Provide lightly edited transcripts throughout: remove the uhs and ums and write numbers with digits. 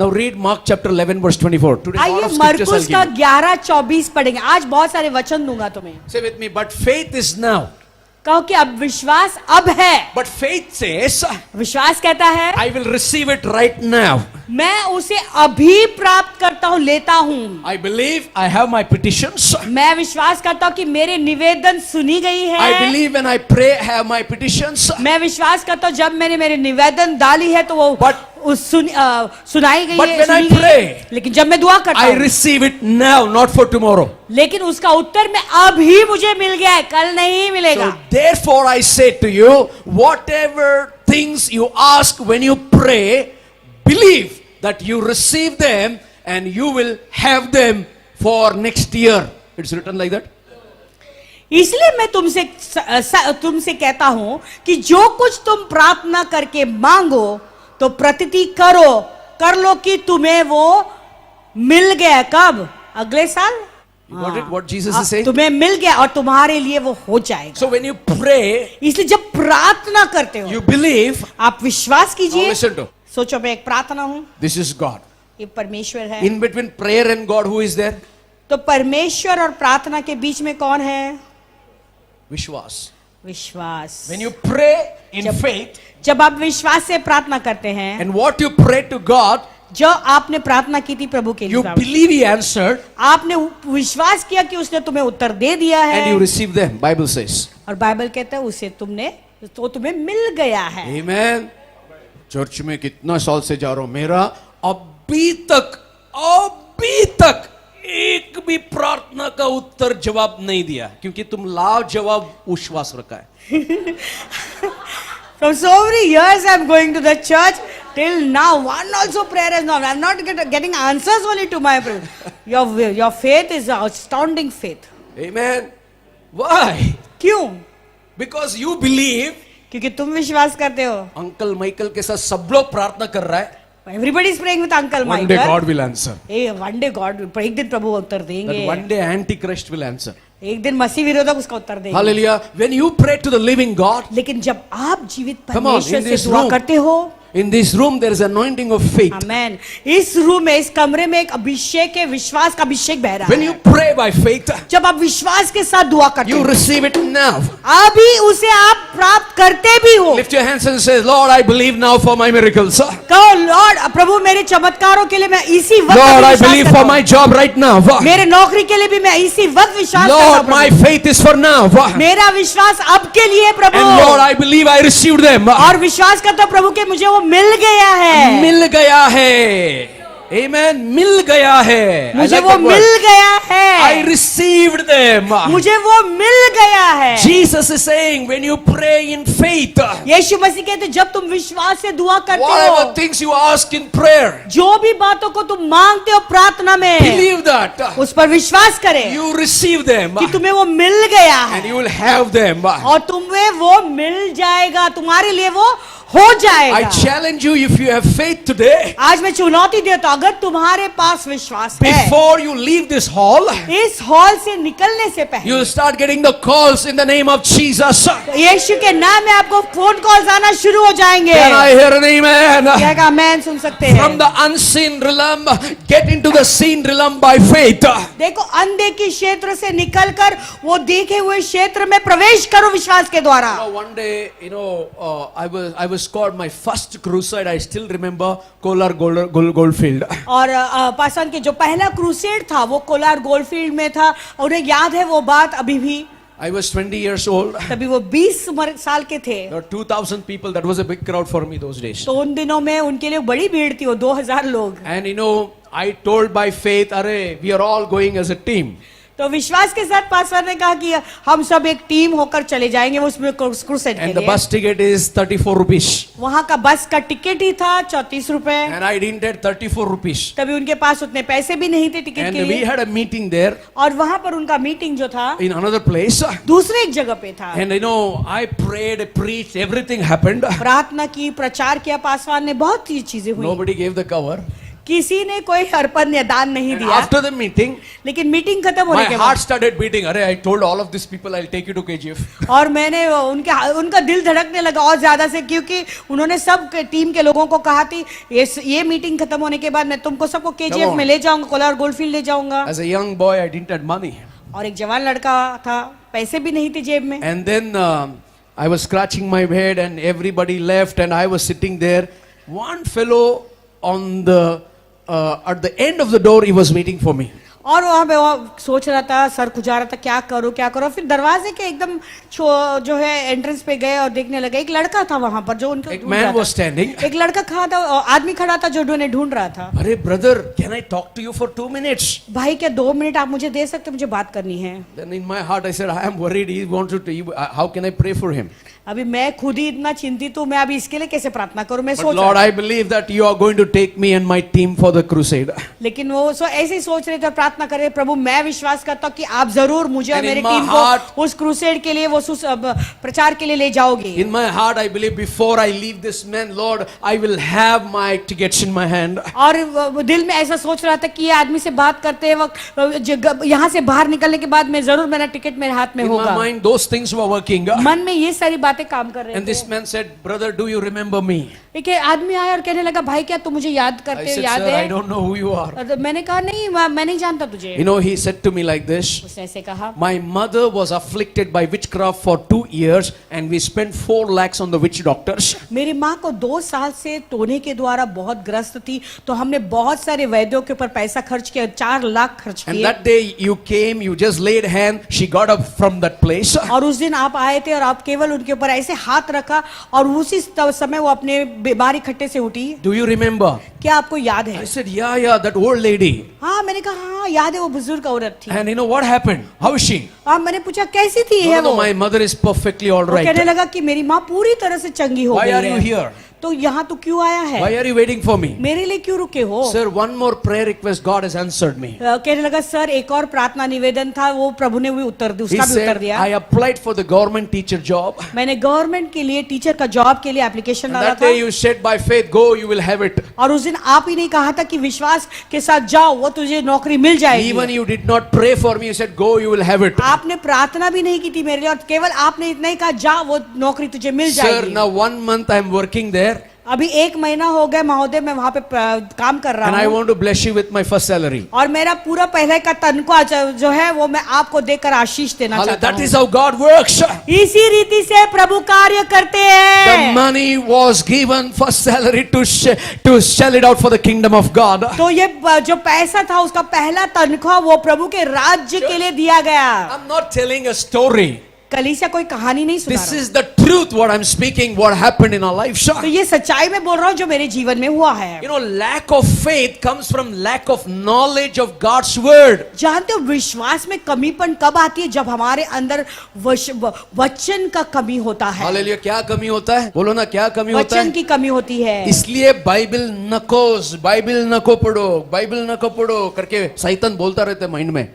Now read Mark chapter 11 verse 24. Today a lot आइए of scriptures I'll मरकुस give का you. 11:24 पढ़ेंगे. आज बहुत सारे वचन दूंगा तुम्हें. Say with me, but faith is now. कहो कि अब विश्वास अब है. But faith says, विश्वास कहता है I will receive it right now. मैं उसे अभी प्राप्त करता हूँ, लेता हूँ. I believe I have my petitions. मैं विश्वास करता हूँ कि मेरे निवेदन सुनी गई है. I believe when I pray, I have my petitions. मैं विश्वास करता हूँ जब मैंने मेरे निवेदन डाली है तो वो But सुनाई गई But है, when I सुनी गई है. pray, लेकिन जब मैं दुआ करता I हूँ, receive it now, not for tomorrow. लेकिन उसका उत्तर में अभी मुझे मिल गया है, कल नहीं मिलेगा. So therefore I say to you, whatever things you ask when you pray, believe that you receive them and you will have them for next year. It's written like that. इसलिए मैं तुमसे कहता हूं कि जो कुछ तुम प्रार्थना करके मांगो तो प्रतिति कर लो कि तुम्हें वो मिल गया. कब? अगले साल. You got it? What Jesus is saying? तुम्हें मिल गया और तुम्हारे लिए वो हो जाएगा. So when you pray, इसलिए जब प्रार्थना करते हो you believe. आप विश्वास Now कीजिए. listen to. सोचो मैं एक प्रार्थना हूं, This is God. ये परमेश्वर है. In between prayer and God, who is there? तो परमेश्वर और प्रार्थना के बीच में कौन है? Vishwas. विश्वास. When you pray in faith, जब आप विश्वास से प्रार्थना करते हैं, and what you pray to God, जो आपने प्रार्थना की थी प्रभु के you लिए, believe He answered, आपने विश्वास किया कि उसने तुम्हें उत्तर दे दिया है, and you receive them. Bible says. और बाइबल कहता है उसे तुम्हें मिल गया है. Amen. चर्च में कितना साल से जा रहा हूं, मेरा अभी तक एक भी प्रार्थना का उत्तर जवाब नहीं दिया, क्योंकि तुम लाजवाब विश्वास रखा है. From so many years I'm going to the church, till now one also prayer is not. I'm not getting answers only to my prayer. Your faith is astounding faith. Amen. Why? क्यों? Because you believe. क्योंकि तुम विश्वास करते हो. Uncle Michael के साथ सब लोग प्रार्थना कर रहा है. Everybody is praying with Uncle One Michael. day God will answer. One day God, एक दिन प्रभु उत्तर देंगे. That one day Antichrist will answer. एक दिन मसीह विरोधक उसका उत्तर देंगे. Hallelujah. When you pray to the living God, लेकिन जब आप जीवित Come on, परमेश्वर in से this दुआ room. करते हो, in this room there is anointing of faith. आमेन. इस रूम में, इस कमरे में एक अभिषेक है, विश्वास का अभिषेक बह रहा When है. you pray by faith, जब आप विश्वास के साथ दुआ करते you हो, receive it now. अभी उसे आप प्राप्त करते भी हो. Lift your hands and say, Lord, I believe now for my miracles. कहो, लॉर्ड प्रभु मेरे चमत्कारों के लिए मैं इसी वक्त Lord, I विश्वास believe करता for हूं. my job right now. मेरे नौकरी के लिए भी मैं इसी वक्त विश्वास करता Lord, हूं my Prabhu. faith is for now. मेरा विश्वास अब के लिए प्रभु. And Lord, I believe I received them. और विश्वास करता हूं प्रभु के मुझे वो मिल गया है. मिल गया है. Amen. मिल गया है. I मुझे like वो that word. मिल गया है. I received them. मुझे वो मिल गया है. Jesus is saying, when you pray in faith, यीशु मसीह कहते हैं, जब तुम विश्वास से दुआ करते whatever हो, things you ask in prayer, जो भी बातों को तुम मांगते हो प्रार्थना में, believe that उस पर विश्वास करें you receive them कि तुम्हें वो मिल गया and है you will have them. और तुम्हें वो मिल जाएगा, तुम्हारे लिए वो हो I जाएगा. challenge you, if you have faith today, आज मैं चुनौती देता हूं, अगर तुम्हारे पास विश्वास है, before you leave this hall, इस हॉल से निकलने से पहले you will start getting the calls in the name of Jesus. यीशु के नाम में आपको फोन कॉल्स आना शुरू हो जाएंगे. Can I hear an amen? क्या कहा? आमेन सुन सकते From हैं. the unseen realm, get into the seen realm by faith. देखो, अंधे क्षेत्र से निकलकर वो देखे हुए क्षेत्र में प्रवेश करो विश्वास के द्वारा. One day, I was called my first crusade. I still remember Kolar Goldfield. और पासवान के जो पहला क्रूसेड था वो कोलार गोल्डफील्ड में था. उन्हें याद है वो बात अभी भी. I was 20 years old. तभी वो 20 साल के थे. There were 2,000 people. That was a big crowd for me those days. तो उन दिनों में उनके लिए बड़ी भीड़ थी, वो 2000 लोग. And I told by faith, Arey, we are all going as a team. तो विश्वास के साथ पासवान ने कहा कि हम सब एक टीम होकर चले जाएंगे उसमें क्रूसेड के And the लिए. bus ticket is 34 rupees. वहां का बस का टिकट ही था 34 रुपए. And I didn't get 34 rupees. तभी उनके पास उतने पैसे भी नहीं थे टिकट And के we लिए. had a meeting there और वहां पर उनका मीटिंग जो था in another place. दूसरे एक जगह पे था. And I prayed, preached, everything happened. प्रार्थना की, प्रचार किया पासवान ने, बहुत सी चीजें हुई. Nobody gave the cover. किसी ने कोई अर्पण या दान नहीं And दिया, after the meeting, लेकिन मीटिंग खत्म होने my के heart बाद started beating. Arey, I told all of these people I'll take you to KGF. और मैंने उनका दिल धड़कने लगा और ज्यादा से, क्योंकि उन्होंने सब टीम के लोगों को कहा थी ये मीटिंग खत्म होने के बाद मैं तुमको सबको केजीएफ on. में ले जाऊंगा, कोलार गोल्डफील्ड ले जाऊंगा। As a young boy, I didn't have money. और एक जवान लड़का था, पैसे भी नहीं थे जेब में। And then I was scratching my head and everybody left and I was sitting there. One fellow on the at the end of the door, he was waiting for me. और वहां पे वो सोच रहा था, सर खुजा रहा था, क्या करूं। फिर दरवाजे के एकदम जो है एंट्रेंस पे गए और देखने लगे, एक लड़का था वहां पर जो उनको A ढूंढ man रहा was था। standing. एक लड़का खड़ा था, आदमी खड़ा था जो उन्हें ढूंढ रहा था। अरे brother, can I talk to you for 2 minutes? भाई क्या 2 मिनट आप मुझे दे सकते, मुझे बात करनी है। Then in my heart I said, I am worried. He wants to. How can I pray for him? अभी मैं खुद ही इतना चिंतित हूँ, मैं अभी इसके लिए कैसे प्रार्थना करूं, मैं But सोच Lord, रहा I believe that you are going to take me and my team for the crusade. लेकिन वो ऐसे ही सोच रहे थे, प्रार्थना कर रहे, प्रभु मैं विश्वास करता हूँ कि आप जरूर मुझे और And in मेरी my टीम heart- को उस क्रूसेड के लिए, वो प्रचार के लिए ले जाओगे। In my heart, I believe before I leave this man, Lord, I will have my tickets in my hand. और वो दिल में ऐसा सोच रहा था कि ये आदमी से बात करते वक्त यहाँ से बाहर निकलने के बाद मैं जरूर मेरा टिकट मेरे हाथ में In my होगा। mind, those things were working. मन में ये सारी बातें काम कर रहे And थे। this man said, brother, do you remember me? एक आदमी आया और कहने लगा, भाई क्या तुम मुझे याद I करते हो, said, याद sir, I है? don't know who you are. और मैंने कहा नहीं, मैं नहीं जानता तुझे। You know, he said to me like this, उसने ऐसे कहा, my mother was afflicted by witchcraft for 2 years and we spent 4 lakhs on the witch doctors. मेरी माँ को 2 साल से टोने के द्वारा बहुत ग्रस्त थी, तो हमने बहुत सारे वैद्यों के ऊपर पैसा खर्च किया, 4 लाख खर्च And किए। that day you came, you just laid hand, she got up from that place. और उस दिन आप आए थे और आप केवल उनके ऊपर ऐसे हाथ रखा और उसी समय वो अपने बीमारी खट्टे से उठी। Do you remember? क्या आपको याद I है? said, yeah, that old lady. हाँ, मैंने कहा हाँ याद है, वो बुजुर्ग औरत थी। And you know what happened? How is she? हाँ, मैंने पूछा कैसी थी No, है no, वो? my mother is perfectly all वो कहने right. लगा कि मेरी माँ पूरी तरह से चंगी हो Why गई are you है। here? तो यहाँ तो क्यों आया है? Why are you waiting for me? मेरे लिए क्यों रुके हो? Sir, one more prayer request, God has answered me. कहने लगा सर एक और प्रार्थना निवेदन था, वो प्रभु ने भी उत्तर दिया, He उसका भी उत्तर said, दिया। I applied for the government teacher job. मैंने गवर्नमेंट के लिए टीचर का जॉब के लिए एप्लीकेशन And डाला that था। day you said by faith, go, you will have it. और उस दिन आप ही नहीं कहा था कि विश्वास के साथ जाओ, वो तुझे नौकरी मिल जाएगी। Even you did not pray for me, you said, go, you will have it. आपने प्रार्थना भी नहीं की थी मेरे लिए, और केवल आपने इतना ही कहा जा, वो नौकरी तुझे मिल Sir, जाएगी। now 1 month I am working there. अभी 1 महीना हो गया महोदय, मैं वहां पे काम कर And रहा I हूँ, want to bless you with my first salary. और मेरा पूरा पहले का तनख्वाह जो है वो मैं आपको देकर आशीष देना चाहता That हूँ। is how God works. इसी रीति से प्रभु कार्य करते The हैं। money was given first salary to sell it out for the kingdom of God. तो ये जो पैसा था उसका पहला तनख्वाह वो प्रभु के राज्य के लिए दिया गया। I'm not telling a story. कलीसिया कोई कहानी नहीं सुना This रहा। is the truth what I'm speaking, what happened in our life. तो ये सच्चाई में बोल रहा हूँ जो मेरे जीवन में हुआ है। You know, lack of faith comes from lack of knowledge of God's word. जानते हो विश्वास में कमीपन कब आती है? जब हमारे अंदर वचन का कमी होता है। हालेलुया, क्या कमी होता है? बोलो ना, क्या कमी होता वचन है? की कमी होती है। इसलिए बाइबल नको पढ़ो करके शैतान बोलता रहता है माइंड में.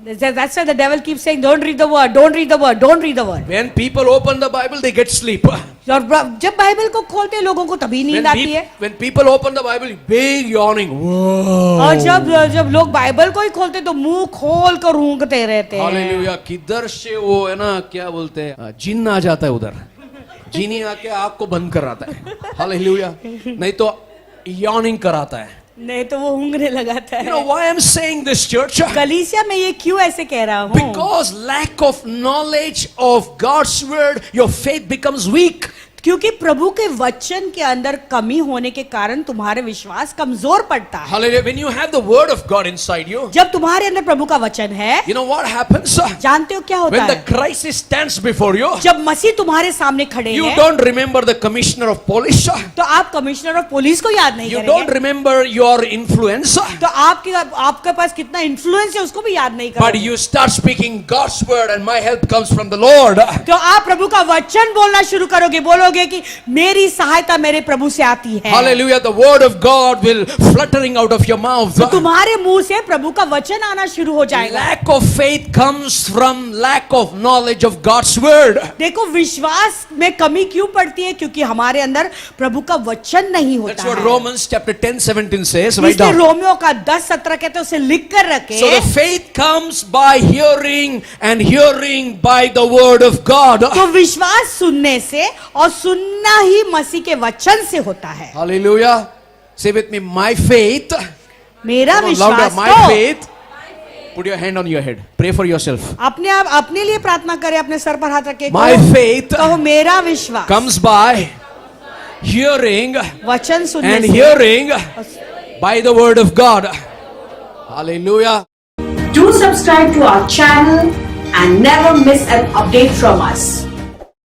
That's why the devil keeps saying, don't read the word, don't read the word, don't read the word. When people open the Bible, they get sleep. और जब बाइबल को खोलते हैं लोगों को तभी नींद आती है। When people open the Bible, big yawning. Whoa. और जब लोग बाइबल को ही खोलते तो मुंह खोल कर ऊँगते रहते हैं। हालेलुया, किधर से वो है ना, क्या बोलते हैं, जिन्न आ जाता है उधर. जिनी आके आँख को बंद कराता है. हालेलुया, नहीं तो yawning कराता है. नहीं तो वो ऊँगने लगाता You know है। why I'm saying this, church? कलीसिया में ये क्यों ऐसे कह रहा हूँ? Because lack of knowledge of God's word, your faith becomes weak. क्योंकि प्रभु के वचन के अंदर कमी होने के कारण तुम्हारे विश्वास कमजोर पड़ता है। Hallelujah. When you have the word of God inside you, जब तुम्हारे अंदर प्रभु का वचन है, you know what happens? जानते हो क्या होता When the है? crisis stands before you, जब मसीह तुम्हारे सामने खड़े you हैं, don't remember the commissioner of police. तो आप कमिश्नर ऑफ पुलिस को याद नहीं You don't करेंगे। remember your influence. तो आपके पास कितना इन्फ्लुएंस है उसको भी याद नहीं But करेंगे। you start speaking God's word and my help comes from the Lord. तो आप प्रभु का वचन बोलना शुरू करोगे। बोलो करोगे कि मेरी सहायता मेरे प्रभु से आती है, hallelujah, the word of God will fluttering out of your mouth. तो तुम्हारे मुंह से प्रभु का वचन आना शुरू हो जाएगा. Lack of faith comes from lack of knowledge of God's word. देखो विश्वास में कमी क्यों पड़ती है? क्योंकि हमारे अंदर प्रभु का वचन नहीं That's होता what है. Romans chapter 10:17 says. Write इसलिए down. रोमियो का 10:17 कहते हैं, उसे लिख कर रखे. So the faith comes by hearing, and hearing by the word of God. तो विश्वास सुनने से और सुनना ही मसीह के वचन से होता है. Hallelujah. Say with me, my faith. मेरा Come on, louder. विश्वास My तो faith. Put your hand on your head. Pray for yourself. अपने आप अपने लिए प्रार्थना करें, अपने सर पर हाथ रखे. My faith कहो मेरा विश्वास comes by hearing, वचन सुनने and से. hearing by the word of God. Hallelujah. Do subscribe to our channel and never miss an update from us.